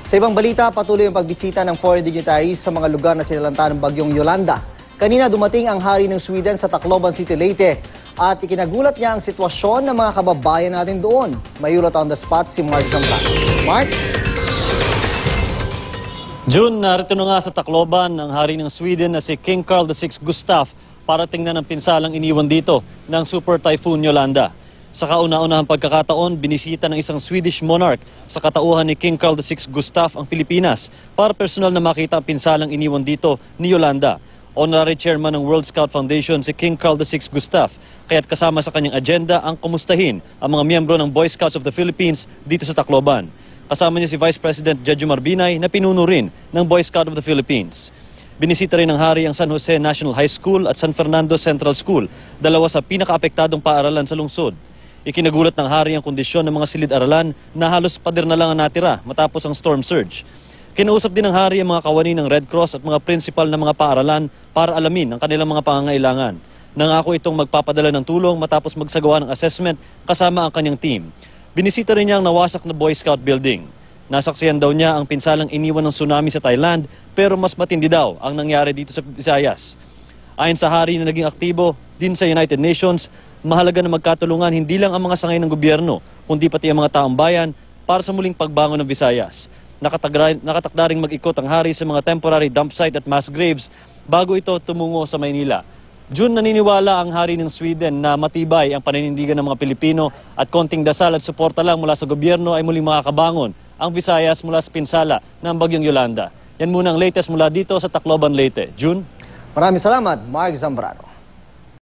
Sa ibang balita, patuloy ang pagbisita ng foreign dignitaries sa mga lugar na sinalanta ng bagyong Yolanda. Kanina dumating ang hari ng Sweden sa Tacloban City, Leyte at ikinagulat niya ang sitwasyon ng mga kababayan natin doon. May ulat on the spot si Mark Zambrano. Mark? June, narito na nga sa Tacloban ang hari ng Sweden na si King Carl VI Gustaf para tingnan ang pinsalang iniwan dito ng Super Typhoon Yolanda. Sa kauna-unahang pagkakataon, binisita ng isang Swedish monarch sa katauhan ni King Carl VI Gustaf ang Pilipinas para personal na makita ang pinsalang iniwan dito ni Yolanda. Honorary Chairman ng World Scout Foundation si King Carl VI Gustaf, kaya't kasama sa kanyang agenda ang kumustahin ang mga miyembro ng Boy Scouts of the Philippines dito sa Tacloban. Kasama niya si Vice President Jejomar Binay na pinuno rin ng Boy Scout of the Philippines. Binisita rin ng hari ang San Jose National High School at San Fernando Central School, dalawa sa pinakaapektadong paaralan sa lungsod. Ikinagulat ng hari ang kondisyon ng mga silid-aralan na halos pader na lang ang natira matapos ang storm surge. Kinausap din ng hari ang mga kawani ng Red Cross at mga principal na mga paaralan para alamin ang kanilang mga pangangailangan. Nangako itong magpapadala ng tulong matapos magsagawa ng assessment kasama ang kanyang team. Binisita rin niya ang nawasak na Boy Scout building. Nasaksihan daw niya ang pinsalang iniwan ng tsunami sa Thailand pero mas matindi daw ang nangyari dito sa Visayas. Ayon sa hari na naging aktibo din sa United Nations, mahalaga na magkatulungan hindi lang ang mga sangay ng gobyerno kundi pati ang mga taong bayan para sa muling pagbangon ng Visayas. Nakatakdaring mag-ikot ang hari sa mga temporary dump site at mass graves bago ito tumungo sa Maynila. June, naniniwala ang hari ng Sweden na matibay ang paninindigan ng mga Pilipino at konting dasal at suporta lang mula sa gobyerno ay muling makakabangon ang Visayas mula sa pinsala ng bagyong Yolanda. Yan muna ang latest mula dito sa Tacloban, Leyte. June? Maraming salamat, Mark Zambrano.